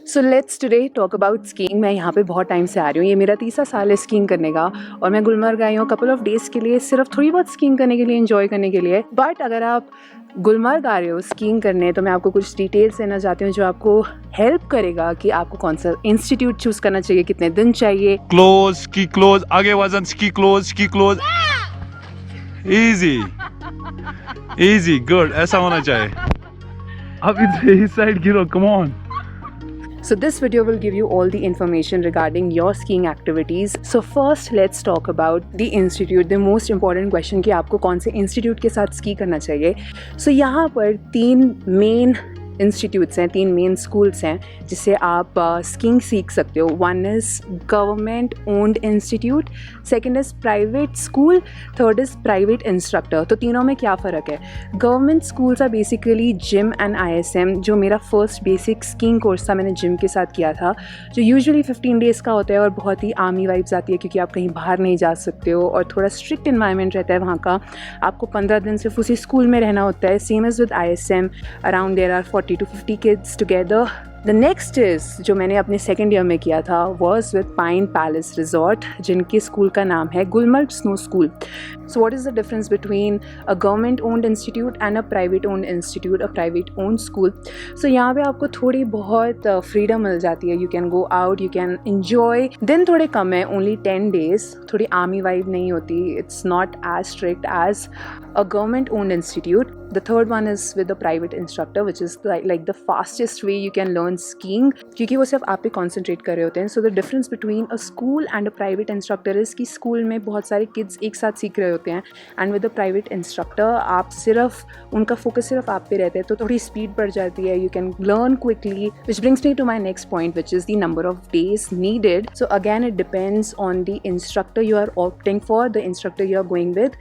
So let's today talk about skiing. मैं यहाँ पे बहुत टाइम से आ रही हूँ, ये मेरा तीसरा साल है स्कीइंग करने का और मैं गुलमर्ग आई हूँ कपल ऑफ डेज़ के लिए, सिर्फ थोड़ी बहुत स्कीइंग करने के लिए, एंजॉय करने के लिए। बट अगर आप गुलमर्ग आ रहे हो स्कीइंग करने तो मैं आपको कुछ डिटेल्स देना चाहती हूँ जो आपको हेल्प करेगा कि आपको कौन सा इंस्टीट्यूट चूज़ करना चाहिए, कितने दिन चाहिए। क्लोज की क्लोज, आगे वजन की क्लोज इजी इजी गुड, ऐसा होना चाहिए। अब इस साइड गिरो, come on. So this video will give you all the information regarding your skiing activities. So first let's talk about the institute, the most important question कि आपको कौन से institute के साथ ski करना चाहिए। So यहाँ पर 3 main इंस्टीट्यूट्स हैं, 3 मेन स्कूल्स हैं जिससे आप स्कीइंग सीख सकते हो। One is government owned institute, second is private school, third is private instructor. तो तीनों में क्या फ़र्क है? Government schools are basically JIM and IISM। जो मेरा फर्स्ट बेसिक स्कीइंग कोर्स था मैंने जिम के साथ किया था, जो यूजुअली 15 डेज़ का होता है और बहुत ही आर्मी वाइब्स आती है क्योंकि आप कहीं बाहर नहीं जा सकते हो और थोड़ा स्ट्रिक्ट इन्वायरमेंट रहता है वहाँ का। आपको 15 दिन सिर्फ उसी स्कूल में रहना होता है। Same as with IISM, around there are 40 to 50 kids together. The next is जो मैंने अपने सेकेंड ईयर में किया था was with Pine Palace Resort, जिनके स्कूल का नाम है Gulmarg snow school. So what is the difference between a government owned institute and a private owned institute, a private owned school? So यहाँ पे आपको थोड़ी बहुत फ्रीडम मिल जाती है। You can go out, you can enjoy। दिन थोड़े कम है, only 10 days। थोड़ी आर्मी वाइब नहीं होती, it's not as strict as a government owned institute. The third one is with the private instructor, which is like the fastest way you can learn skiing, क्योंकि वो सिर्फ आप पे concentrate कर रहे होते हैं। So the difference between a school and a private instructor is कि स्कूल में बहुत सारे kids एक साथ सीख रहे होते हैं and with the private instructor आप सिर्फ उनका focus सिर्फ आप पे रहता है, तो थोड़ी speed बढ़ जाती है। You can learn quickly, which brings me to my next point, which is the number of days needed. So again it depends on the instructor you are opting for, the instructor you are going with.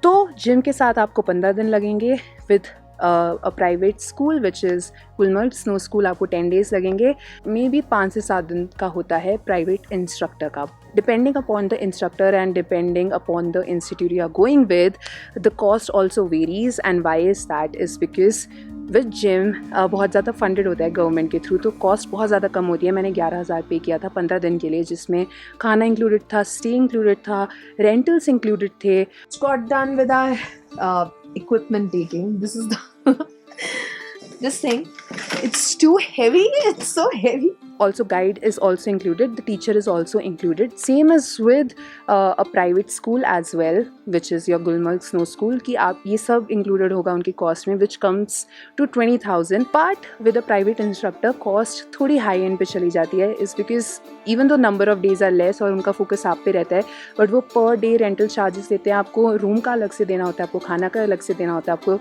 तो gym के साथ आपको 15 दिन लगेंगे, with a private school which is Gulmarg snow school आपको 10 days लगेंगे। May be 5 से 7 दिन का होता है प्राइवेट इंस्ट्रक्टर का। Depending upon the instructor and depending upon the institute you are going with, the cost also varies. And why is that is because with JIM बहुत ज़्यादा फंडेड होता है गवर्नमेंट के थ्रू, तो कॉस्ट बहुत ज़्यादा कम होती है। मैंने 11,000 पे किया था 15 दिन के लिए, जिसमें खाना इंक्लूडेड था, स्टे इंक्लूडेड था, रेंटल्स इंक्लूडेड थे। Got done with our equipment taking. This is the this thing. It's too heavy. It's so heavy. Also guide is also included, the teacher is also included, same as with a private school as well, which is your Gulmarg Snow School, कि आप ये सब included होगा उनकी cost में, which comes to 20,000. but with a private instructor cost थोड़ी high end पे चली जाती है, is because even though number of days are less और उनका focus आप पे रहता है, but वो per day rental charges देते हैं। आपको room का अलग से देना होता है, आपको खाना का अलग से देना होता है, आपको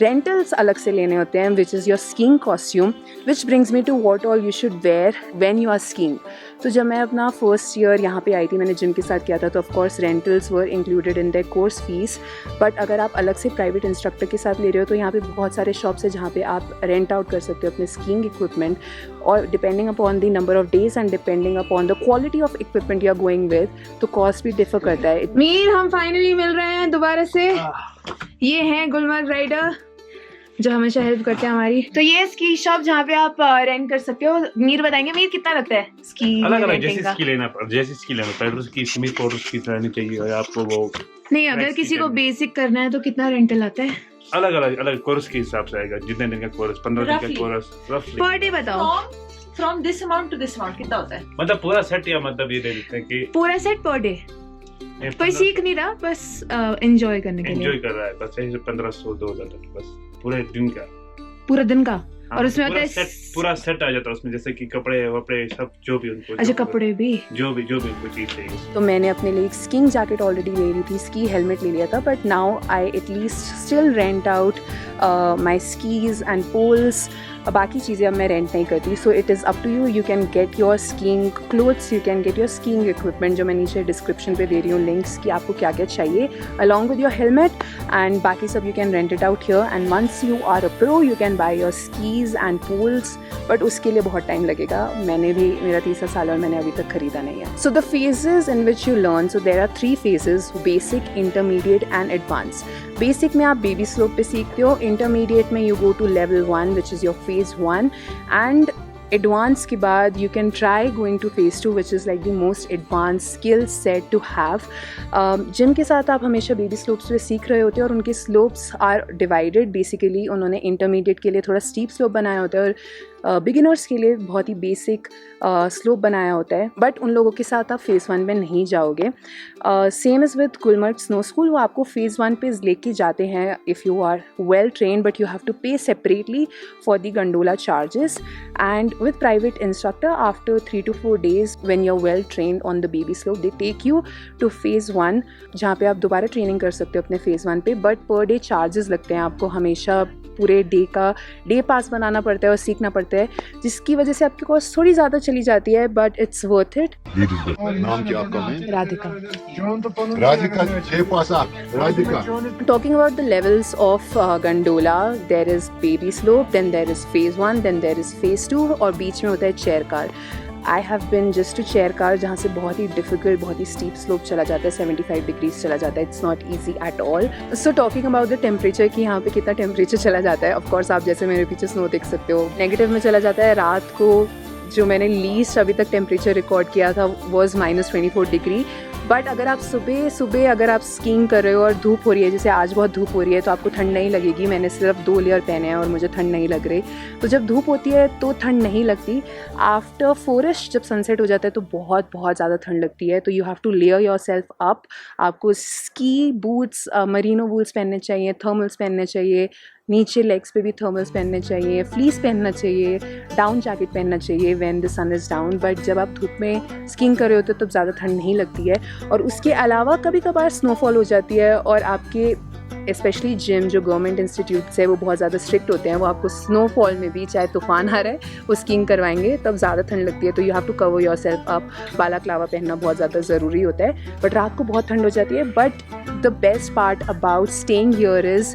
रेंटल्स अलग से लेने होते हैं, which is your skiing costume, which brings me to what all you should wear when you are skiing. तो जब मैं अपना फर्स्ट ईयर यहाँ पे आई थी, मैंने जिम के साथ किया था, तो of course rentals were included in their course fees. But अगर आप अलग से प्राइवेट इंस्ट्रक्टर के साथ ले रहे हो तो यहाँ पे बहुत सारे शॉप्स है जहाँ पे आप रेंट आउट कर सकते हो अपने स्कीइंग इक्विपमेंट, और depending upon the number of days and depending upon the quality of equipment you are going with, तो कॉस्ट भी डिफर करता है। मीर, हम फाइनली मिल रहे हैं दोबारा से। ये हैं गुलमर्ग राइडर जो हमेशा हेल्प करते हैं हमारी। तो ये स्की शॉप जहाँ पे आप रेंट कर सकते हो। मीर बताएंगे, मीर कितना लगता है स्की? अलग अलग जैसी स्की लेना, जैसी स्की लेना, पेडल की स्मी कोर्स की रहनी चाहिए और आपको वो नहीं, अगर किसी को बेसिक करना है तो कितना रेंटल आता है? अलग अलग कोर्स के हिसाब से आएगा। जितने दिन का कोर्स, 15 दिन का कोर्स, रफली पर डे बताओ। From this amount to this amount कितना होता है? मतलब पूरा सेट, या मतलब ये दे देते हैं कि पूरा सेट पर डे? कोई सीख नहीं रहा, बस एंजॉय करने के लिए एंजॉय कर रहा है, बस ऐसे 1500-2000 तक बस पूरे दिन का। पूरा दिन का? हाँ, और उसमें होता है पूरा सेट आ जाता है उसमें, जैसे कि कपड़े वपड़े सब जो भी उनको। अच्छा, कपड़े भी जो भी उनको चीज चाहिए। तो मैंने अपने लिए एक स्कीइंग जैकेट ऑलरेडी ले ली थी, स्की हेलमेट ले लिया था, but now I at least still rent out my skis and poles. बाकी चीज़ें अब मैं रेंट नहीं करती। So it is up to you, you can get your skiing clothes, you can get your skiing equipment, जो मैं नीचे डिस्क्रिप्शन पे दे रही हूँ लिंक्स कि आपको क्या क्या चाहिए, along with your helmet, and बाकी सब you can rent it out here. And once you are a pro you can buy your skis and poles, but उसके लिए बहुत टाइम लगेगा। मैंने भी, मेरा तीसरा साल और मैंने अभी तक खरीदा नहीं है। So the phases in which you learn, so there are 3 phases, basic, intermediate and advance. Basic में आप बेबी स्लोप पे सीखते हो, इंटरमीडिएट में you go to level 1 which is your phase 1, and advance के बाद you can try going to phase 2 which is like the most advance skill set to have. Gym के साथ आप हमेशा बेबी स्लोप्स पे सीख रहे होते हैं और उनके स्लोप्स आर डिवाइडेड। बेसिकली उन्होंने इंटरमीडिएट के लिए थोड़ा स्टीप स्लोप बनाया होता है और बिगिनर्स के लिए बहुत ही बेसिक स्लोप बनाया होता है, बट उन लोगों के साथ आप फेज़ 1 में नहीं जाओगे। Same is with Gulmarg snow school, वो आपको फेज़ 1 पे लेके जाते हैं if you are well train, but you have to pay separately for the gondola charges. And with private instructor after 3 to 4 days when you're well trained on the baby slope, they take you to phase 1 जहाँ पे आप दोबारा training कर सकते हो अपने phase 1 पे, but per day charges लगते हैं। आपको हमेशा पूरे डे का डे पास बनाना पड़ता है और सीखना पड़ता है, जिसकी वजह से आपकी कॉस्ट थोड़ी ज़्यादा चली जाती है, बट इट्स वर्थ इट। नाम क्या आपका? राधिका। राधिका 6 पास आप Radhika. Talking about the levels of gondola, there is baby slope, then there is phase 1, then there is phase 2 और बीच में होता है chair car. I have been just to chair car जहाँ से बहुत ही डिफिकल्ट, बहुत ही स्टीप स्लोप चला जाता है, 75 डिग्रीज चला जाता है। It's not easy at all. So talking about the temperature कि यहाँ पे कितना टेम्परेचर चला जाता है, ऑफकोर्स आप जैसे मेरे पीछे स्नो देख सकते हो, नेगेटिव में चला जाता है। रात को जो मैंने लीस्ट अभी तक टेम्परेचर रिकॉर्ड किया था वॉज -24 डिग्री। बट अगर आप सुबह अगर आप स्कीइंग कर रहे हो और धूप हो रही है, जैसे आज बहुत धूप हो रही है, तो आपको ठंड नहीं लगेगी। मैंने सिर्फ 2 लेयर पहने हैं और मुझे ठंड नहीं लग रही। तो जब धूप होती है तो ठंड नहीं लगती। आफ्टर 4ish जब सनसेट हो जाता है तो बहुत ज़्यादा ठंड लगती है। तो you have to layer yourself up. आपको स्की बूट्स, मरीनो बूट्स पहनने चाहिए, थर्मल्स पहनने चाहिए, नीचे लेग्स पे भी थर्मल्स पहनने चाहिए, फ्लीस पहनना चाहिए, डाउन जैकेट पहनना चाहिए when the sun is down. But जब आप धूप में स्कीइंग कर रहे होते हो तब ज़्यादा ठंड नहीं लगती है। और उसके अलावा कभी कभार स्नोफॉल हो जाती है और आपके स्पेशली जिम जो गवर्नमेंट इंस्टीट्यूट्स है वो बहुत ज़्यादा स्ट्रिक्ट होते हैं। वो आपको स्नोफॉल में भी, चाहे तूफान आ रहा है, वो स्कीइंग करवाएंगे, तब ज़्यादा ठंड लगती है। तो you have to cover yourself up. Balaclava पहनना बहुत ज़्यादा ज़रूरी होता है। बट रात को बहुत ठंड हो जाती है। But the best part about staying here is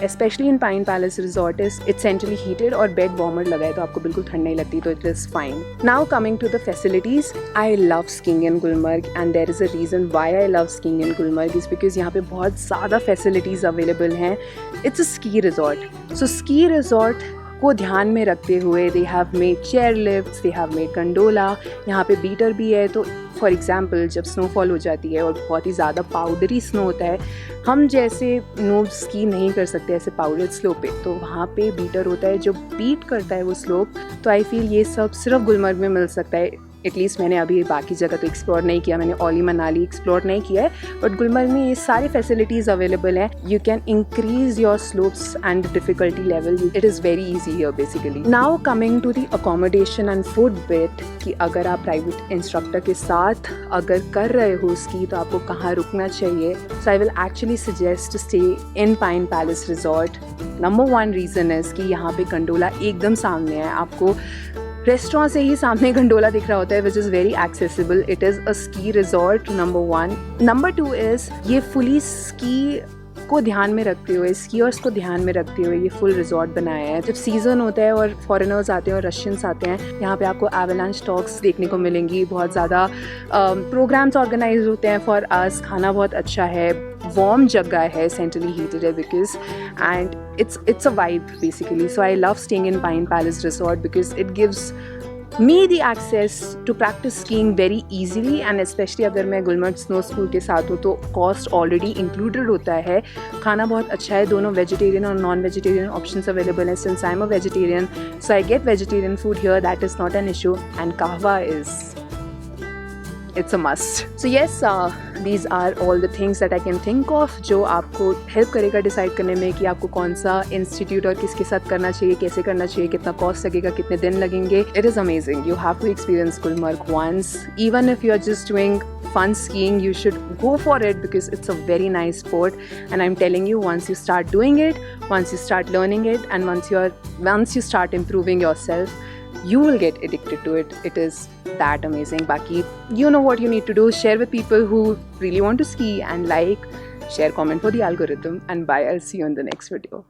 specially in pine palace Resort is it's centrally heated और बेड वार्मर लगा है, तो आपको बिल्कुल ठंड नहीं लगती। तो it is fine. Now coming to the facilities, I love skiing in Gulmarg and there is a reason why I love skiing in Gulmarg is because यहाँ पे बहुत ज़्यादा फैसिलिटीज़ अवेलेबल हैं। It's a ski resort. So ski resort को ध्यान में रखते हुए they have made chair lifts, they have made gondola, यहाँ पे बीटर भी है। तो फॉर एग्जाम्पल जब स्नोफॉल हो जाती है और बहुत ही ज़्यादा पाउडरी स्नो होता है, हम जैसे नोब स्की नहीं कर सकते ऐसे पाउडर स्लोप पे, तो वहाँ पे बीटर होता है जो बीट करता है वो स्लोप। तो आई फील ये सब सिर्फ गुलमर्ग में मिल सकता है। एटलीस्ट मैंने अभी बाकी जगह तो एक्सप्लोर नहीं किया, मैंने ओली मनाली एक्सप्लोर नहीं किया है, बट गुलमर्ग में ये सारी फैसिलिटीज़ अवेलेबल हैं। You can increase your slopes and difficulty level. It is very easy here basically. Now coming to the accommodation and food bit कि अगर आप प्राइवेट इंस्ट्रक्टर के साथ अगर कर रहे हो स्की तो आपको कहाँ रुकना चाहिए। So I will actually suggest stay in pine palace resort. Number 1 reason is कि यहाँ पे गंडोला एकदम सामने है। आपको रेस्टोरेंट से ही सामने गंडोला दिख रहा होता है, which is very accessible. It is a ski resort, number 1। Number 2 is ये फुली स्की को ध्यान में रखते हुए, स्कीयर्स को ध्यान में रखते हुए ये फुल रिजॉर्ट बनाया है। जब सीज़न होता है और फॉरेनर्स आते हैं और रशियंस आते हैं, यहाँ पे आपको एवलांच स्टॉक्स देखने को मिलेंगी। बहुत ज़्यादा प्रोग्राम्स ऑर्गेनाइज होते हैं फॉर अस। खाना बहुत अच्छा है, वार्म जगह है, सेंट्रली हीटेड है because, and it's a vibe basically. So I love staying in Pine Palace Resort because it gives me the access to practice skiing very easily, and especially अगर मैं Gulmarg snow school के साथ हूँ तो cost already included होता है। खाना बहुत अच्छा है, दोनों वेजिटेरियन और नॉन वेजिटेरियन ऑप्शंस अवेलेबल हैं। Since I am a vegetarian so I get vegetarian food here, that is not an issue, and कहवा is it's a must. So yes, these are all the things that I can think of जो आपको help करेगा decide करने में कि आपको कौन सा इंस्टीट्यूट और किसके साथ करना चाहिए, कैसे करना चाहिए, कितना कॉस्ट लगेगा, कितने दिन लगेंगे. It is amazing. You have to experience Gulmarg once. Even if you are just doing fun skiing, you should go for it because it's a very nice sport. And I'm telling you, once you start doing it, once you start learning it, and once you start improving yourself, you will get addicted to it. It is that amazing. Baki, you know what you need to do. Share with people who really want to ski, and like, share, comment for the algorithm, and bye. I'll see you in the next video.